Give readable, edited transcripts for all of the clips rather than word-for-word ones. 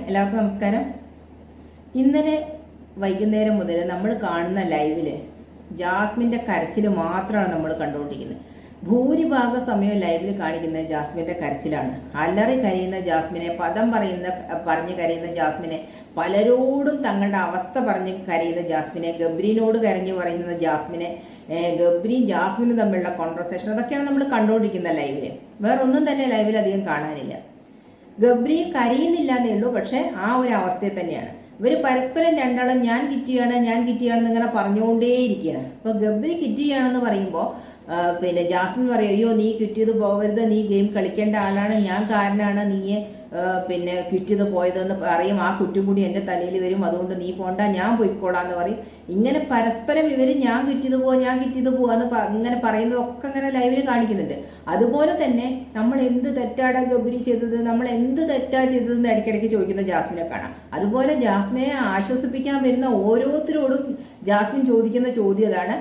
എല്ലാവർക്കും നമസ്കാരം. ഇന്നലെ വൈകുന്നേരം മുതൽ നമ്മൾ കാണുന്ന ലൈവില് ജാസ്മിന്റെ കരച്ചിൽ മാത്രമാണ് നമ്മൾ കണ്ടുകൊണ്ടിരിക്കുന്നത്. ഭൂരിഭാഗ സമയം ലൈവിൽ കാണിക്കുന്നത് ജാസ്മിന്റെ കരച്ചിലാണ്. അലറി കരയുന്ന ജാസ്മിനെ, പറഞ്ഞ് കരയുന്ന ജാസ്മിനെ, പലരോടും തങ്ങളുടെ അവസ്ഥ പറഞ്ഞ് കരയുന്ന ജാസ്മിനെ, ഗബ്രീനോട് കരഞ്ഞു പറയുന്ന ജാസ്മിനെ, ഗബ്രിയും ജാസ്മിനും തമ്മിലുള്ള കോൺവെർസേഷൻ, അതൊക്കെയാണ് നമ്മൾ കണ്ടുകൊണ്ടിരിക്കുന്ന ലൈവില്. വേറൊന്നും തന്നെ ലൈവിൽ അധികം കാണാനില്ല. ഗബ്രി കരയുന്നില്ല എന്നേ ഉള്ളൂ, പക്ഷെ ആ ഒരു അവസ്ഥയിൽ തന്നെയാണ്. ഇവർ പരസ്പരം രണ്ടാളും ഞാൻ കിറ്റിയാണെന്ന് ഇങ്ങനെ പറഞ്ഞുകൊണ്ടേയിരിക്കുകയാണ്. അപ്പൊ ഗബ്രി കിറ്റിയാണെന്ന് പറയുമ്പോൾ ജാസ്മിൻ പറയും, അയ്യോ നീ കിറ്റിയത് പോകരുത്, നീ ഗെയിം കളിക്കേണ്ട ആളാണ്, ഞാൻ കാരനാണ് നീ കിറ്റിയത് പോയതെന്ന് പറയും. ആ കുറ്റും കൂടി എൻ്റെ തലയിൽ വരും, അതുകൊണ്ട് നീ പോണ്ട, ഞാൻ പോയിക്കോളാന്ന് പറയും. ഇങ്ങനെ പരസ്പരം ഇവർ ഞാൻ കിറ്റിയത് പോവാന്ന് ഇങ്ങനെ പറയുന്നതൊക്കെ ഇങ്ങനെ ലൈവിൽ കാണിക്കുന്നുണ്ട്. അതുപോലെ തന്നെ നമ്മൾ എന്ത് തെറ്റാടാ ഗബ്രി ചെയ്തത്, നമ്മൾ എന്ത് തെറ്റാ ചെയ്തതെന്ന് ഇടയ്ക്കിടയ്ക്ക് ചോദിക്കുന്ന ജാസ്മിനെ കാണാം. അതുപോലെ ജാസ്മിനെ ആശ്വസിപ്പിക്കാൻ വരുന്ന ഓരോരുത്തരോടും ജാസ്മിൻ ചോദിക്കുന്ന ചോദ്യം അതാണ്,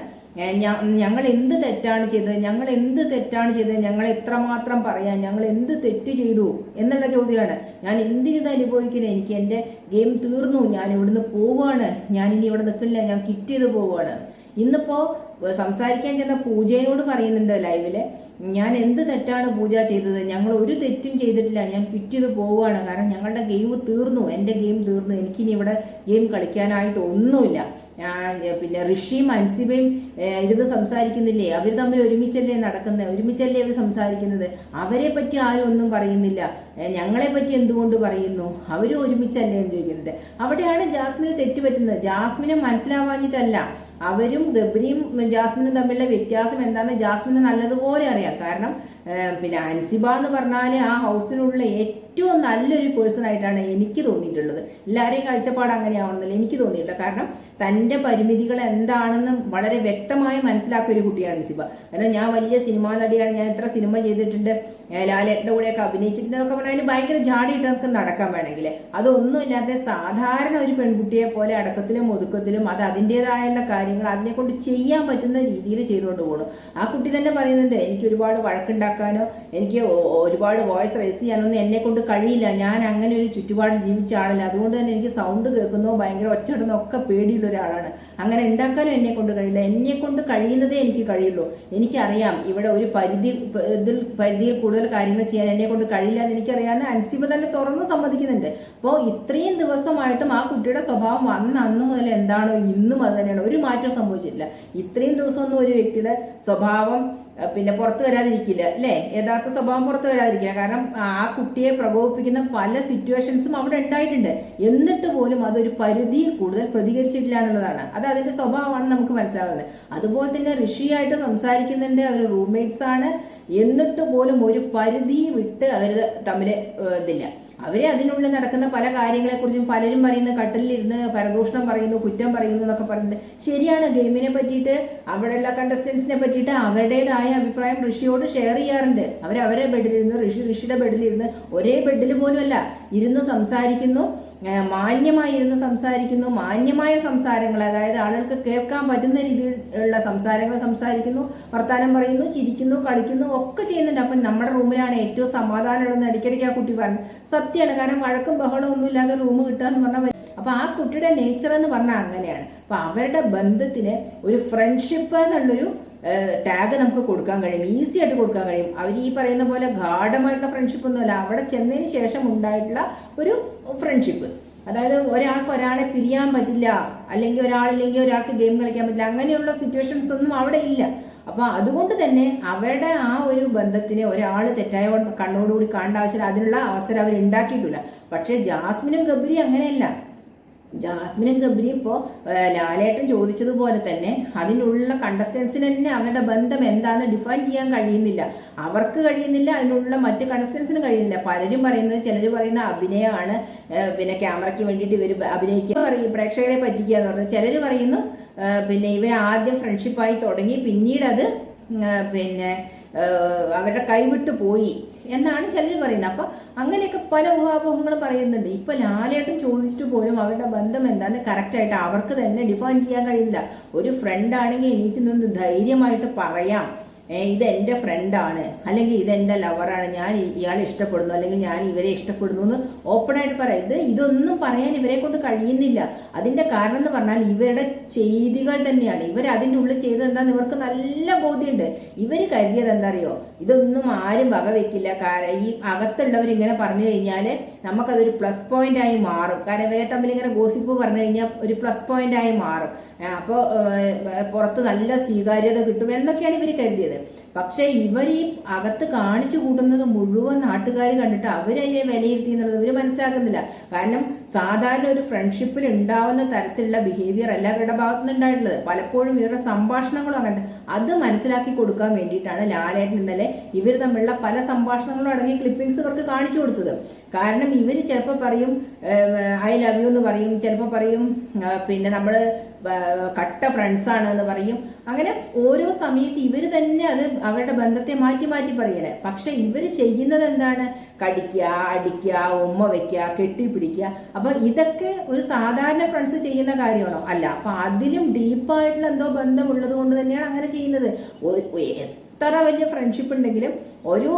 ഞങ്ങൾ എന്ത് തെറ്റാണ് ചെയ്തത്, ഞങ്ങൾ എത്രമാത്രം പറയാം, ഞങ്ങൾ എന്ത് തെറ്റ് ചെയ്തു എന്നുള്ള ചോദ്യമാണ്. ഞാൻ എന്തിനിത് അനുഭവിക്കുന്നത്, എനിക്ക് എൻ്റെ ഗെയിം തീർന്നു, ഞാൻ ഇവിടുന്ന് പോവുകയാണ്, ഞാനിനി ഇവിടെ നിൽക്കില്ല, ഞാൻ കിറ്റ് ചെയ്ത് പോവുകയാണ്. ഇന്നിപ്പോൾ സംസാരിക്കാൻ ചെന്ന പൂജയോട് പറയുന്നുണ്ട് ലൈവില്, ഞാൻ എന്ത് തെറ്റാണ് പൂജ ചെയ്തത്, ഞങ്ങൾ ഒരു തെറ്റും ചെയ്തിട്ടില്ല, ഞാൻ കിറ്റ് ചെയ്ത് പോവുകയാണ്, കാരണം ഞങ്ങളുടെ ഗെയിം തീർന്നു, എൻ്റെ ഗെയിം തീർന്നു, എനിക്കിനി ഇവിടെ ഗെയിം കളിക്കാനായിട്ട് ഒന്നുമില്ല. ഋഷിയും അൻസിബയും ഇരുന്ന് സംസാരിക്കുന്നില്ലേ, അവർ തമ്മിൽ ഒരുമിച്ചല്ലേ അവർ സംസാരിക്കുന്നത്, അവരെ പറ്റി ആരും ഒന്നും പറയുന്നില്ല, ഞങ്ങളെ പറ്റി എന്തുകൊണ്ട് പറയുന്നു, അവരും ഒരുമിച്ചല്ലേ എന്ന് ചോദിക്കുന്നുണ്ട്. അവിടെയാണ് ജാസ്മിന് തെറ്റുപറ്റുന്നത്. ജാസ്മിനെ മനസ്സിലാവാഞ്ഞിട്ടല്ല, അവരും ഗബ്രിയും ജാസ്മിനും തമ്മിലുള്ള വ്യത്യാസം എന്താണെന്ന് ജാസ്മിന് നല്ലതുപോലെ അറിയാം. കാരണം അൻസിബ എന്ന് പറഞ്ഞാൽ ആ ഹൗസിലുള്ള ഏറ്റവും നല്ലൊരു പേഴ്സൺ ആയിട്ടാണ് എനിക്ക് തോന്നിയിട്ടുള്ളത്. എല്ലാവരെയും കാഴ്ചപ്പാട് അങ്ങനെയാവണമെന്നില്ല എനിക്ക് തോന്നിയിട്ടില്ല. കാരണം തൻ്റെ പരിമിതികൾ എന്താണെന്ന് വളരെ വ്യക്തമായി മനസ്സിലാക്കിയ ഒരു കുട്ടിയാണ് അൻസിബ. കാരണം ഞാൻ വലിയ സിനിമാ നടിയാണ്, ഞാൻ എത്ര സിനിമ ചെയ്തിട്ടുണ്ട്, ലാലേട്ടൻ്റെ കൂടെയൊക്കെ അഭിനയിച്ചിട്ടുണ്ട് എന്നൊക്കെ പറഞ്ഞാൽ അതിന് ഭയങ്കര ജാടിയിട്ട് നമുക്ക് നടക്കാൻ വേണമെങ്കിൽ, അതൊന്നുമില്ലാതെ സാധാരണ ഒരു പെൺകുട്ടിയെ പോലെ അടക്കത്തിലും ഒതുക്കത്തിലും അത് അതിൻ്റെതായുള്ള കാര്യങ്ങൾ അതിനെ കൊണ്ട് ചെയ്യാൻ പറ്റുന്ന രീതിയിൽ ചെയ്തുകൊണ്ട് പോകണം. ആ കുട്ടി തന്നെ പറയുന്നുണ്ട്, എനിക്ക് ഒരുപാട് വഴക്കുണ്ടാക്കാനോ എനിക്ക് ഒരുപാട് വോയിസ് റേസ് ചെയ്യാനൊന്നും എന്നെ കൊണ്ട് കഴിയില്ല, ഞാൻ അങ്ങനെ ഒരു ചുറ്റുപാട് ജീവിച്ച ആളല്ല, അതുകൊണ്ട് തന്നെ എനിക്ക് സൗണ്ട് കേൾക്കുന്നോ ഭയങ്കര ഒച്ചയിടുന്നോ ഒക്കെ പേടിയുള്ള ഒരാളാണ്, അങ്ങനെ ഉണ്ടാക്കാനും എന്നെ കൊണ്ട് കഴിയില്ല, എന്നെ കൊണ്ട് കഴിയുന്നതേ എനിക്ക് കഴിയുള്ളൂ, എനിക്കറിയാം ഇവിടെ ഒരു പരിധിയിൽ കൂടുതൽ കാര്യങ്ങൾ ചെയ്യാൻ എന്നെ കൊണ്ട് കഴിയില്ല എന്ന് എനിക്കറിയാമെന്ന് അൻസിബ തന്നെ തുറന്ന് സമ്മതിക്കുന്നുണ്ട്. അപ്പോൾ ഇത്രയും ദിവസമായിട്ടും ആ കുട്ടിയുടെ സ്വഭാവം അന്ന് മുതൽ എന്താണോ ഇന്നും അത് തന്നെയാണ്, ഒരു മാറ്റം സംഭവിച്ചിട്ടില്ല. ഇത്രയും ദിവസമൊന്നും ഒരു വ്യക്തിയുടെ സ്വഭാവം പുറത്തു വരാതിരിക്കില്ല അല്ലേ, യഥാർത്ഥ സ്വഭാവം പുറത്തു വരാതിരിക്കില്ല. കാരണം ആ കുട്ടിയെ പ്രകോപിപ്പിക്കുന്ന പല സിറ്റുവേഷൻസും അവിടെ ഉണ്ടായിട്ടുണ്ട്, എന്നിട്ട് പോലും അതൊരു പരിധിയിൽ കൂടുതൽ പ്രതികരിച്ചിട്ടില്ല എന്നുള്ളതാണ്. അത് അതിന്റെ സ്വഭാവമാണെന്ന് നമുക്ക് മനസ്സിലാകുന്നത്. അതുപോലെ തന്നെ ഋഷിയായിട്ട് സംസാരിക്കുന്നുണ്ട്, അവർ റൂംമേറ്റ്സ് ആണ്, എന്നിട്ട് പോലും ഒരു പരിധി വിട്ട് അവർ തമ്മിൽ ഇതില്ല. അവരെ അതിനുള്ളിൽ നടക്കുന്ന പല കാര്യങ്ങളെക്കുറിച്ചും പലരും പറയുന്നു, കട്ടിലിരുന്ന് പരദൂഷണം പറയുന്നു, കുറ്റം പറയുന്നു എന്നൊക്കെ പറയുന്നുണ്ട്. ശരിയാണ്, ഗെയിമിനെ പറ്റിയിട്ട് അവിടെയുള്ള കണ്ടസ്റ്റൻസിനെ പറ്റിയിട്ട് അവരുടേതായ അഭിപ്രായം ഋഷിയോട് ഷെയർ ചെയ്യാറുണ്ട്. അവരെ ബെഡിലിരുന്ന് ഋഷിയുടെ ബെഡിലിരുന്ന് ഒരേ ബെഡിൽ പോലും അല്ല ഇരുന്ന് സംസാരിക്കുന്നു, മാന്യമായി ഇരുന്ന് സംസാരിക്കുന്നു, മാന്യമായ സംസാരങ്ങൾ, അതായത് ആളുകൾക്ക് കേൾക്കാൻ പറ്റുന്ന രീതിയിലുള്ള സംസാരങ്ങൾ സംസാരിക്കുന്നു, വർത്താനം പറയുന്നു, ചിരിക്കുന്നു, കളിക്കുന്നു ഒക്കെ ചെയ്യുന്നുണ്ട്. അപ്പം നമ്മുടെ റൂമിലാണ് ഏറ്റവും സമാധാനമുള്ളതെന്ന് ഇടയ്ക്കിടയ്ക്ക് ആ കുട്ടി പറഞ്ഞു. സത്യമാണ്, കാരണം വഴക്കും ബഹളവും ഒന്നും ഇല്ലാതെ റൂം കിട്ടുക എന്ന് പറഞ്ഞാൽ, അപ്പൊ ആ കുട്ടിയുടെ നേച്ചർ എന്ന് പറഞ്ഞാൽ അങ്ങനെയാണ്. അപ്പൊ അവരുടെ ബന്ധത്തിന് ഒരു ഫ്രണ്ട്ഷിപ്പ് എന്നുള്ളൊരു ടാഗ് നമുക്ക് കൊടുക്കാൻ കഴിയും, ഈസി ആയിട്ട് കൊടുക്കാൻ കഴിയും. അവർ ഈ പറയുന്ന പോലെ ഗാഢമായിട്ടുള്ള ഫ്രണ്ട്ഷിപ്പ് ഒന്നുമല്ല, അവിടെ ചെന്നതിന് ശേഷം ഉണ്ടായിട്ടുള്ള ഒരു ഫ്രണ്ട്ഷിപ്പ്. അതായത് ഒരാൾക്ക് ഒരാളെ പിരിയാൻ പറ്റില്ല, അല്ലെങ്കിൽ ഒരാളില്ലെങ്കിൽ ഒരാൾക്ക് ഗെയിം കളിക്കാൻ പറ്റില്ല, അങ്ങനെയുള്ള സിറ്റുവേഷൻസ് ഒന്നും അവിടെ ഇല്ല. അപ്പൊ അതുകൊണ്ട് തന്നെ അവരുടെ ആ ഒരു ബന്ധത്തിന് ഒരാൾ തെറ്റായ കണ്ണോടുകൂടി കാണേണ്ട ആവശ്യമില്ല, അതിനുള്ള അവസരം അവർ ഉണ്ടാക്കിയിട്ടില്ല. പക്ഷെ ജാസ്മിനും ഗബ്രി അങ്ങനെയല്ല. ജാസ്മിനും ഗബ്രിയും ഇപ്പോൾ ലാലേട്ടൻ ചോദിച്ചതുപോലെ തന്നെ അതിനുള്ള കണ്ടസ്റ്റൻസിന് തന്നെ അവരുടെ ബന്ധം എന്താണെന്ന് ഡിഫൈൻ ചെയ്യാൻ കഴിയുന്നില്ല, അവർക്ക് കഴിയുന്നില്ല, അതിനുള്ള മറ്റ് കണ്ടസ്റ്റൻസിന് കഴിയുന്നില്ല. പലരും പറയുന്നത്, ചിലർ പറയുന്ന അഭിനയമാണ്, ക്യാമറയ്ക്ക് വേണ്ടിയിട്ട് ഇവർ അഭിനയിക്കുക പറയും, പ്രേക്ഷകരെ പറ്റിക്കുക എന്ന് പറഞ്ഞു. ചിലർ പറയുന്നു ഇവർ ആദ്യം ഫ്രണ്ട്ഷിപ്പായി തുടങ്ങി പിന്നീട് അത് അവരുടെ കൈവിട്ട് പോയി എന്നാണ് ചിലർ പറയുന്നത്. അപ്പൊ അങ്ങനെയൊക്കെ പല ഊഹാപോഹങ്ങളും പറയുന്നുണ്ട്. ഇപ്പൊ ലാലേട്ടൻ ചോദിച്ചിട്ട് പോലും അവരുടെ ബന്ധം എന്താന്ന് കറക്റ്റായിട്ട് അവർക്ക് തന്നെ ഡിഫൈൻ ചെയ്യാൻ കഴിയില്ല. ഒരു ഫ്രണ്ട് ആണെങ്കിൽ എണീച്ച് നിന്ന് ധൈര്യമായിട്ട് പറയാം, ഇത് എൻ്റെ ഫ്രണ്ടാണ്, അല്ലെങ്കിൽ ഇത് എൻ്റെ ലവറാണ്, ഞാൻ ഇയാളെ ഇഷ്ടപ്പെടുന്നു, അല്ലെങ്കിൽ ഞാൻ ഇവരെ ഇഷ്ടപ്പെടുന്നു എന്ന് ഓപ്പണായിട്ട് പറയാം. ഇതൊന്നും പറയാൻ ഇവരെ കൊണ്ട് കഴിയുന്നില്ല. അതിൻ്റെ കാരണം എന്ന് പറഞ്ഞാൽ ഇവരുടെ ചെയ്തികൾ തന്നെയാണ്. ഇവർ അതിൻ്റെ ഉള്ളിൽ ചെയ്തത് എന്താണെന്ന് ഇവർക്ക് നല്ല ബോധ്യമുണ്ട്. ഇവർ കരുതിയത് എന്താ അറിയോ, ഇതൊന്നും ആരും വകവെക്കില്ല. ഈ അകത്തുള്ളവർ ഇങ്ങനെ പറഞ്ഞു കഴിഞ്ഞാൽ നമുക്കതൊരു പ്ലസ് പോയിന്റ് ആയി മാറും. കാരണം ഇവരെ തമ്മിൽ ഇങ്ങനെ ഗോസിപ്പ് പറഞ്ഞു കഴിഞ്ഞാൽ ഒരു പ്ലസ് പോയിന്റ് ആയി മാറും. അപ്പോൾ പുറത്ത് നല്ല സ്വീകാര്യത കിട്ടും എന്നൊക്കെയാണ് ഇവർ കരുതിയത്. പക്ഷേ ഇവർ ഈ അകത്ത് കാണിച്ചു കൂട്ടുന്നത് മുഴുവൻ നാട്ടുകാർ കണ്ടിട്ട് അവരതിനെ വിലയിരുത്തി എന്നുള്ളത് ഇവർ മനസ്സിലാക്കുന്നില്ല. കാരണം സാധാരണ ഒരു ഫ്രണ്ട്ഷിപ്പിൽ ഉണ്ടാവുന്ന തരത്തിലുള്ള ബിഹേവിയർ അല്ല ഇവരുടെ ഭാഗത്തു നിന്ന് ഉണ്ടായിട്ടുള്ളത്. പലപ്പോഴും ഇവരുടെ സംഭാഷണങ്ങളും അങ്ങനെ അത് മനസ്സിലാക്കി കൊടുക്കാൻ വേണ്ടിയിട്ടാണ് ലാലേട്ടൻ ഇന്നലെ ഇവർ തമ്മിലുള്ള പല സംഭാഷണങ്ങളും അടങ്ങിയ ക്ലിപ്പിംഗ്സ് ഇവർക്ക് കാണിച്ചു കൊടുത്തത്. കാരണം ഇവർ ചിലപ്പോൾ പറയും ഐ ലവ് യു എന്ന് പറയും, ചിലപ്പോൾ പറയും പിന്നെ നമ്മൾ കട്ട ഫ്രണ്ട്സാണ് എന്ന് പറയും. അങ്ങനെ ഓരോ സമയത്ത് ഇവർ തന്നെ അത് അവരുടെ ബന്ധത്തെ മാറ്റി മാറ്റി പറയണേ. പക്ഷെ ഇവർ ചെയ്യുന്നത് എന്താണ്? കടിക്കുക, അടിക്കുക, ഉമ്മ വെക്കുക, കെട്ടിപ്പിടിക്കുക. അപ്പൊ ഇതൊക്കെ ഒരു സാധാരണ ഫ്രണ്ട്സ് ചെയ്യുന്ന കാര്യമാണോ? അല്ല. അപ്പൊ അതിലും ഡീപ്പായിട്ടുള്ള എന്തോ ബന്ധമുള്ളത് കൊണ്ട് തന്നെയാണ് അങ്ങനെ ചെയ്യുന്നത്. എത്ര വലിയ ഫ്രണ്ട്ഷിപ്പ് ഉണ്ടെങ്കിലും ഒരു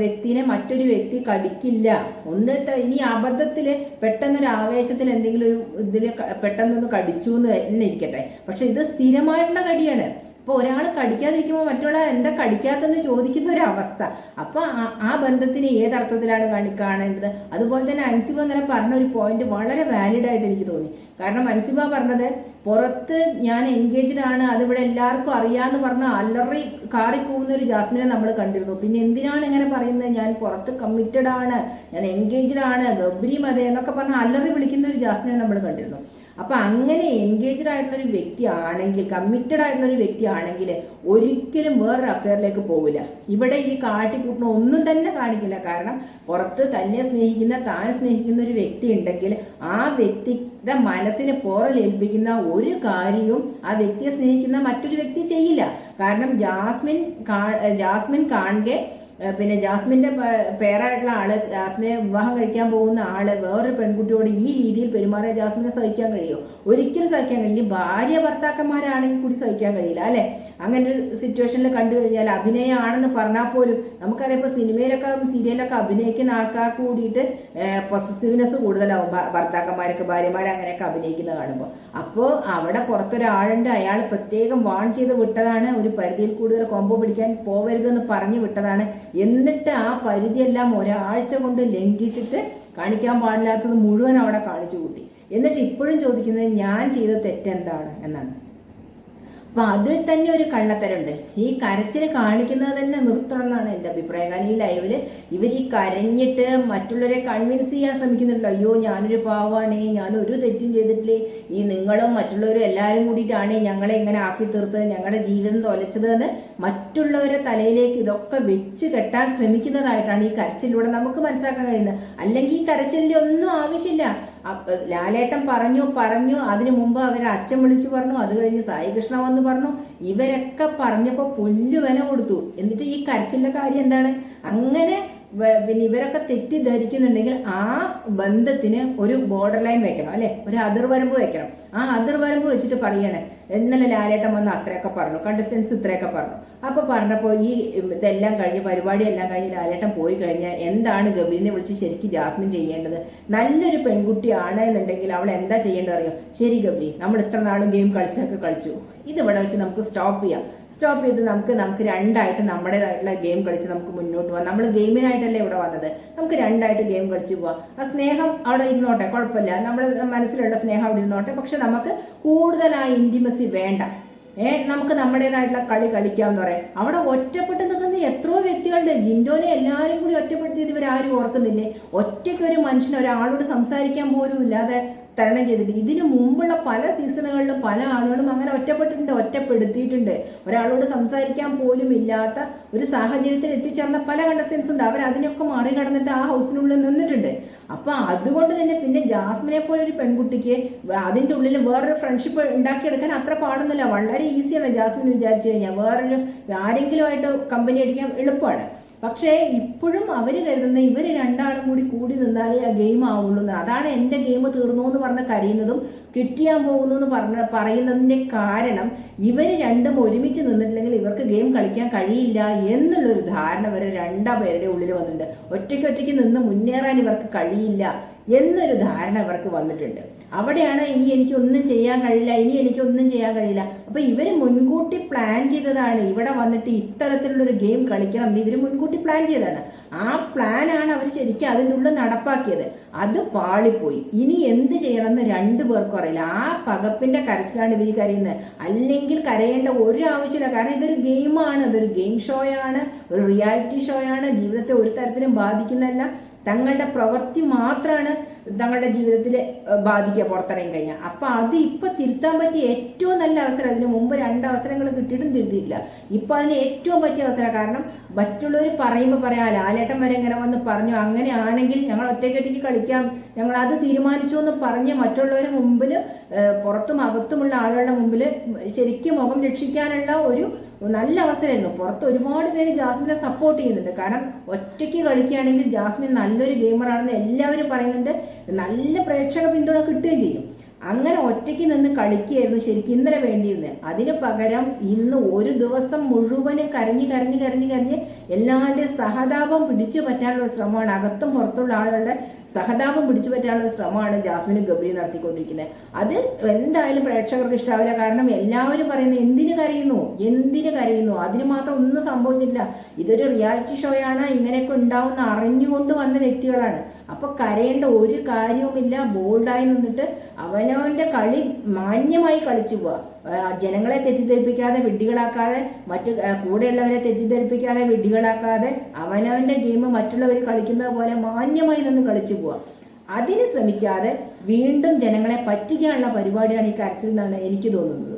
വ്യക്തിനെ മറ്റൊരു വ്യക്തി കടിക്കില്ല. എന്നിട്ട് ഇനി അബദ്ധത്തിൽ പെട്ടെന്നൊരു ആവേശത്തിൽ എന്തെങ്കിലും ഒരു ഇതിൽ പെട്ടെന്നൊന്ന് കടിച്ചു എന്ന് തന്നെ ഇരിക്കട്ടെ, പക്ഷെ ഇത് സ്ഥിരമായിട്ടുള്ള കടിയാണ്. അപ്പോൾ ഒരാൾ കടിക്കാതിരിക്കുമ്പോൾ മറ്റുള്ള എന്താ കടിക്കാത്തെന്ന് ചോദിക്കുന്ന ഒരു അവസ്ഥ. അപ്പോൾ ആ ബന്ധത്തിന് ഏതർത്ഥത്തിലാണ് കാണേണ്ടത്? അതുപോലെ തന്നെ അൻസിബ ഇന്നലെ പറഞ്ഞ ഒരു പോയിന്റ് വളരെ വാലിഡ് ആയിട്ട് എനിക്ക് തോന്നി. കാരണം അൻസിബ പറഞ്ഞത് പുറത്ത് ഞാൻ എൻഗേജ്ഡ് ആണ്, അതിവിടെ എല്ലാവർക്കും അറിയാമെന്ന് പറഞ്ഞ് അലറി കാറി പോകുന്ന ഒരു ജാസ്മിനെ നമ്മൾ കണ്ടിരുന്നു. പിന്നെ എന്തിനാണ് ഇങ്ങനെ പറയുന്നത്? ഞാൻ പുറത്ത് കമ്മിറ്റഡ് ആണ്, ഞാൻ എൻഗേജ്ഡ് ആണ്, ഗബ്രി മതേ എന്നൊക്കെ പറഞ്ഞ് അലറി വിളിക്കുന്ന ഒരു ജാസ്മിനെ നമ്മൾ കണ്ടിരുന്നു. അപ്പൊ അങ്ങനെ എൻഗേജ്ഡ് ആയിട്ടുള്ളൊരു വ്യക്തി ആണെങ്കിൽ, കമ്മിറ്റഡ് ആയിട്ടുള്ളൊരു വ്യക്തി ആണെങ്കിൽ ഒരിക്കലും വേറൊരു അഫെയറിലേക്ക് പോകില്ല. ഇവിടെ ഈ കാട്ടിക്കൂട്ടുന്ന ഒന്നും തന്നെ കാണിക്കില്ല. കാരണം പുറത്ത് തന്നെ സ്നേഹിക്കുന്ന, താൻ സ്നേഹിക്കുന്ന ഒരു വ്യക്തി ഉണ്ടെങ്കിൽ ആ വ്യക്തിയുടെ മനസ്സിനെ പോറലേൽപ്പിക്കുന്ന ഒരു കാര്യവും ആ വ്യക്തിയെ സ്നേഹിക്കുന്ന മറ്റൊരു വ്യക്തി ചെയ്യില്ല. കാരണം ജാസ്മിൻ കാണുക പിന്നെ ജാസ്മിന്റെ പേരായിട്ടുള്ള ആള്, ജാസ്മിനെ വിവാഹം കഴിക്കാൻ പോകുന്ന ആള് വേറൊരു പെൺകുട്ടിയോട് ഈ രീതിയിൽ പെരുമാറിയ ജാസ്മിനെ സഹിക്കാൻ കഴിയുമോ? ഒരിക്കലും സഹിക്കാൻ കഴിയില്ല. ഭാര്യ ഭർത്താക്കന്മാരാണെങ്കിൽ കൂടി സഹിക്കാൻ കഴിയില്ല അല്ലെ? അങ്ങനെ ഒരു സിറ്റുവേഷനിൽ കണ്ടു കഴിഞ്ഞാൽ അഭിനയമാണെന്ന് പറഞ്ഞാൽ പോലും നമുക്കറിയാം, ഇപ്പൊ സിനിമയിലൊക്കെ സീരിയലൊക്കെ അഭിനയിക്കുന്ന ആൾക്കാർക്ക് കൂടിയിട്ട് പൊസസീവ്നെസ് കൂടുതലാവും ഭർത്താക്കന്മാർക്ക്, ഭാര്യമാരെ അങ്ങനെയൊക്കെ അഭിനയിക്കുന്ന കാണുമ്പോൾ. അപ്പോൾ അവിടെ പുറത്തൊരാളുണ്ട്, അയാൾ പ്രത്യേകം വാൺ ചെയ്ത് വിട്ടതാണ്, ഒരു പരിധിയിൽ കൂടുതൽ കോമ്പോ പിടിക്കാൻ പോവരുതെന്ന് പറഞ്ഞു വിട്ടതാണ്. എന്നിട്ട് ആ പരിധിയെല്ലാം ഒരാഴ്ച കൊണ്ട് ലംഘിച്ചിട്ട് കാണിക്കാൻ പാടില്ലാത്തത് മുഴുവൻ അവിടെ കാണിച്ചു കൂട്ടി. എന്നിട്ട് ഇപ്പോഴും ചോദിക്കുന്നത് ഞാൻ ചെയ്ത തെറ്റെന്താണ് എന്നാണ്. അപ്പൊ അതിൽ തന്നെ ഒരു കള്ളത്തരമുണ്ട്. ഈ കരച്ചിൽ കാണിക്കുന്നത് തന്നെ നിർത്തണം എന്നാണ് എൻ്റെ അഭിപ്രായം. കാരണം ഈ ലൈവില് ഇവർ ഈ കരഞ്ഞിട്ട് മറ്റുള്ളവരെ കൺവിൻസ് ചെയ്യാൻ ശ്രമിക്കുന്നുണ്ടല്ലോ. അയ്യോ ഞാനൊരു പാവാണ്, ഞാനൊരു തെറ്റും ചെയ്തിട്ടില്ലേ, ഈ നിങ്ങളും മറ്റുള്ളവരും എല്ലാവരും കൂടിയിട്ടാണ് ഞങ്ങളെ ഇങ്ങനെ ആക്കി തീർത്തത്, ഞങ്ങളുടെ ജീവിതം തൊലച്ചത് എന്ന് മറ്റുള്ളവരെ തലയിലേക്ക് ഇതൊക്കെ വെച്ച് കെട്ടാൻ ശ്രമിക്കുന്നതായിട്ടാണ് ഈ കരച്ചിലൂടെ നമുക്ക് മനസ്സിലാക്കാൻ കഴിയുന്നത്. അല്ലെങ്കിൽ ഈ കരച്ചിലിൻ്റെ ഒന്നും ആവശ്യമില്ല. ലാലേട്ടൻ പറഞ്ഞു അതിനു മുമ്പ് അവരെ അച്ഛൻ വിളിച്ചു പറഞ്ഞു, അത് കഴിഞ്ഞ് സായി കൃഷ്ണ വന്ന് പറഞ്ഞു, ഇവരൊക്കെ പറഞ്ഞപ്പോൾ പുല്ലുവന കൊടുത്തു. എന്നിട്ട് ഈ കരച്ചിലിന്റെ കാര്യം എന്താണ്? അങ്ങനെ പിന്നെ ഇവരൊക്കെ തെറ്റിദ്ധരിക്കുന്നുണ്ടെങ്കിൽ ആ ബന്ധത്തിന് ഒരു ബോർഡർ ലൈൻ വെക്കണം അല്ലെ, ഒരു അതിർവരമ്പ് വെക്കണം. ആ അതിർവരമ്പ് വെച്ചിട്ട് പറയണേ, ഇന്നലെ ലാലേട്ടൻ വന്ന് അത്രയൊക്കെ പറഞ്ഞു, കണ്ടസ്റ്റൻസ് ഇത്രയൊക്കെ പറഞ്ഞു. അപ്പൊ പറഞ്ഞപ്പോൾ ഈ ഇതെല്ലാം കഴിഞ്ഞ് പരിപാടിയെല്ലാം കഴിഞ്ഞ് ലാലേട്ടൻ പോയി കഴിഞ്ഞാൽ എന്താണ് ഗബ്രീനെ വിളിച്ച് ശരിക്കും ജാസ്മിൻ ചെയ്യേണ്ടത്? നല്ലൊരു പെൺകുട്ടിയാണ് എന്നുണ്ടെങ്കിൽ അവൾ എന്താ ചെയ്യേണ്ടത് അറിയോ? ശരി ഗബ്രി, നമ്മൾ ഇത്ര നാളും ഗെയിം കളിച്ചു, ഇതിവിടെ വെച്ച് നമുക്ക് സ്റ്റോപ്പ് ചെയ്ത് നമുക്ക് രണ്ടായിട്ട് നമ്മുടേതായിട്ടുള്ള ഗെയിം കളിച്ച് നമുക്ക് മുന്നോട്ട് പോകാം. നമ്മൾ ഗെയിമിനായിട്ടല്ലേ ഇവിടെ വന്നത്, നമുക്ക് രണ്ടായിട്ട് ഗെയിം കളിച്ച് പോവാം. ആ സ്നേഹം അവിടെ ഇരുന്നോട്ടെ, കുഴപ്പമില്ല, നമ്മുടെ മനസ്സിലുള്ള സ്നേഹം അവിടെ ഇരുന്നോട്ടെ. പക്ഷെ നമുക്ക് കൂടുതൽ ആ ഇന്റിമസി വേണ്ട. നമുക്ക് നമ്മുടേതായിട്ടുള്ള കളി കളിക്കാമെന്ന് പറയാം. അവിടെ ഒറ്റപ്പെട്ട് നിൽക്കുന്ന എത്രയോ വ്യക്തികളുണ്ട്. ജിൻഡോനെ എല്ലാവരും കൂടി ഒറ്റപ്പെടുത്തിയത് ഇവരാരും ഓർക്കുന്നില്ലേ? ഒറ്റയ്ക്ക് ഒരു മനുഷ്യൻ ഒരാളോട് സംസാരിക്കാൻ പോലും ഇല്ലാതെ തരണം ചെയ്തിട്ട് ഇതിനു മുമ്പുള്ള പല സീസണുകളിലും പല ആളുകളും അങ്ങനെ ഒറ്റപ്പെടുത്തിയിട്ടുണ്ട്. ഒരാളോട് സംസാരിക്കാൻ പോലും ഇല്ലാത്ത ഒരു സാഹചര്യത്തിൽ എത്തിച്ചേർന്ന പല കണ്ടസ്റ്റൻസ് ഉണ്ട്. അവരതിനൊക്കെ മറികടന്നിട്ട് ആ ഹൗസിനുള്ളിൽ നിന്നിട്ടുണ്ട്. അപ്പൊ അതുകൊണ്ട് തന്നെ പിന്നെ ജാസ്മിനെ പോലെ ഒരു പെൺകുട്ടിക്ക് അതിൻ്റെ ഉള്ളിൽ വേറൊരു ഫ്രണ്ട്ഷിപ്പ് ഉണ്ടാക്കിയെടുക്കാൻ അത്ര പാടൊന്നുമില്ല. വളരെ ഈസിയാണ് ജാസ്മിൻ വിചാരിച്ചു കഴിഞ്ഞാൽ. വേറൊരു ആരെങ്കിലും ആയിട്ട് കമ്പനി അടിക്കാൻ എളുപ്പമാണ്. പക്ഷേ ഇപ്പോഴും അവർ കരുതുന്ന ഇവർ രണ്ടാളും കൂടി കൂടി നിന്നാലേ ആ ഗെയിം ആവുള്ളൂ എന്നാണ്. അതാണ് എൻ്റെ ഗെയിം തീർന്നു എന്ന് പറഞ്ഞ് കരയുന്നതും കിട്ടിയാൻ പോകുന്നു എന്ന് പറയുന്നതിൻ്റെ കാരണം ഇവർ രണ്ടും ഒരുമിച്ച് നിന്നിട്ടില്ലെങ്കിൽ ഇവർക്ക് ഗെയിം കളിക്കാൻ കഴിയില്ല എന്നുള്ളൊരു ധാരണ വരെ രണ്ടുപേരുടെ ഉള്ളിൽ വന്നിട്ടുണ്ട്. ഒറ്റയ്ക്ക് നിന്ന് മുന്നേറാൻ ഇവർക്ക് കഴിയില്ല എന്നൊരു ധാരണ ഇവർക്ക് വന്നിട്ടുണ്ട്. അവിടെയാണ് ഇനി എനിക്കൊന്നും ചെയ്യാൻ കഴിയില്ല. അപ്പൊ ഇവര് മുൻകൂട്ടി പ്ലാൻ ചെയ്തതാണ്. ഇവിടെ വന്നിട്ട് ഇത്തരത്തിലുള്ളൊരു ഗെയിം കളിക്കണം എന്ന് ഇവര് മുൻകൂട്ടി പ്ലാൻ ചെയ്തതാണ്. ആ പ്ലാനാണ് അവർ ശരിക്കും അതിൻ്റെ ഉള്ളിൽ നടപ്പാക്കിയത്. അത് പാളിപ്പോയി. ഇനി എന്ത് ചെയ്യണമെന്ന് രണ്ടു പേർക്കും അറിയില്ല. ആ പകപ്പിന്റെ കരച്ചിലാണ് ഇവർ കരയുന്നത്. അല്ലെങ്കിൽ കരയേണ്ട ഒരു ആവശ്യമില്ല. കാരണം ഇതൊരു ഗെയിമാണ്, അതൊരു ഗെയിം ഷോയാണ്, ഒരു റിയാലിറ്റി ഷോയാണ്. ജീവിതത്തെ ഒരു തരത്തിലും ബാധിക്കുന്നതല്ല. തങ്ങളുടെ പ്രവൃത്തി മാത്രമാണ് തങ്ങളുടെ ജീവിതത്തിൽ ബാധിക്കുക പുറത്തിറങ്ങി കഴിഞ്ഞാൽ. അപ്പൊ അത് ഇപ്പൊ തിരുത്താൻ പറ്റിയ ഏറ്റവും നല്ല അവസരം. അതിന് മുമ്പ് 2 അവസരങ്ങൾ കിട്ടിയിട്ടും തിരുത്തിയില്ല. ഇപ്പൊ അതിന് ഏറ്റവും പറ്റിയ അവസരം. കാരണം മറ്റുള്ളവർ പറയുമ്പോൾ പറയാം, ലാലേട്ടൻ വരെ ഇങ്ങനെ വന്ന് പറഞ്ഞു, അങ്ങനെയാണെങ്കിൽ ഞങ്ങൾ ഒറ്റയ്ക്ക് കളിക്കാം, ഞങ്ങൾ അത് തീരുമാനിച്ചു എന്ന് പറഞ്ഞ് മറ്റുള്ളവരുടെ മുമ്പിൽ, പുറത്തും അകത്തുമുള്ള ആളുകളുടെ മുമ്പിൽ ശരിക്കും മുഖം രക്ഷിക്കാനുള്ള ഒരു നല്ല അവസരമായിരുന്നു. പുറത്ത് ഒരുപാട് പേര് ജാസ്മിനെ സപ്പോർട്ട് ചെയ്യുന്നുണ്ട്. കാരണം ഒറ്റയ്ക്ക് കളിക്കുകയാണെങ്കിൽ ജാസ്മിൻ നല്ലൊരു ഗെയിമറാണെന്ന് എല്ലാവരും പറയുന്നുണ്ട്. നല്ല പ്രേക്ഷക പിന്തുണ കിട്ടുകയും ചെയ്യും. അങ്ങനെ ഒറ്റയ്ക്ക് നിന്ന് കളിക്കുകയായിരുന്നു ശരിക്കും ഇന്നലെ വേണ്ടിയിരുന്നത്. അതിന് പകരം ഇന്ന് ഒരു ദിവസം മുഴുവനും കരഞ്ഞ് എല്ലാവരുടെയും സഹതാപം പിടിച്ചു പറ്റാനുള്ള ശ്രമമാണ്, അകത്തും പുറത്തുള്ള ആളുകളുടെ സഹതാപം പിടിച്ചു പറ്റാനുള്ള ശ്രമമാണ് ജാസ്മിനും ഗബ്രിയും നടത്തിക്കൊണ്ടിരിക്കുന്നത്. അത് എന്തായാലും പ്രേക്ഷകർക്ക് ഇഷ്ടാവില്ല. കാരണം എല്ലാവരും പറയുന്നത് എന്തിനു കരയുന്നു, അതിന് മാത്രം ഒന്നും സംഭവിച്ചിട്ടില്ല. ഇതൊരു റിയാലിറ്റി ഷോയാണ്, ഇങ്ങനെയൊക്കെ ഉണ്ടാവുന്ന അറിഞ്ഞുകൊണ്ട് വന്ന വ്യക്തികളാണ്. അപ്പൊ കരയേണ്ട ഒരു കാര്യവുമില്ല. ബോൾഡായി നിന്നിട്ട് അവനവന്റെ കളി മാന്യമായി കളിച്ചു പോവുക. ജനങ്ങളെ തെറ്റിദ്ധരിപ്പിക്കാതെ, വിഡ്ഢികളാക്കാതെ, മറ്റു കൂടെയുള്ളവരെ തെറ്റിദ്ധരിപ്പിക്കാതെ, വിഡ്ഢികളാക്കാതെ അവനവന്റെ ഗെയിം മറ്റുള്ളവർ കളിക്കുന്നത് പോലെ മാന്യമായി നിന്ന് കളിച്ചു പോവുക. അതിന് ശ്രമിക്കാതെ വീണ്ടും ജനങ്ങളെ പറ്റിക്കാനുള്ള പരിപാടിയാണ് ഈ കരച്ചിൽ എന്നാണ് എനിക്ക് തോന്നുന്നത്.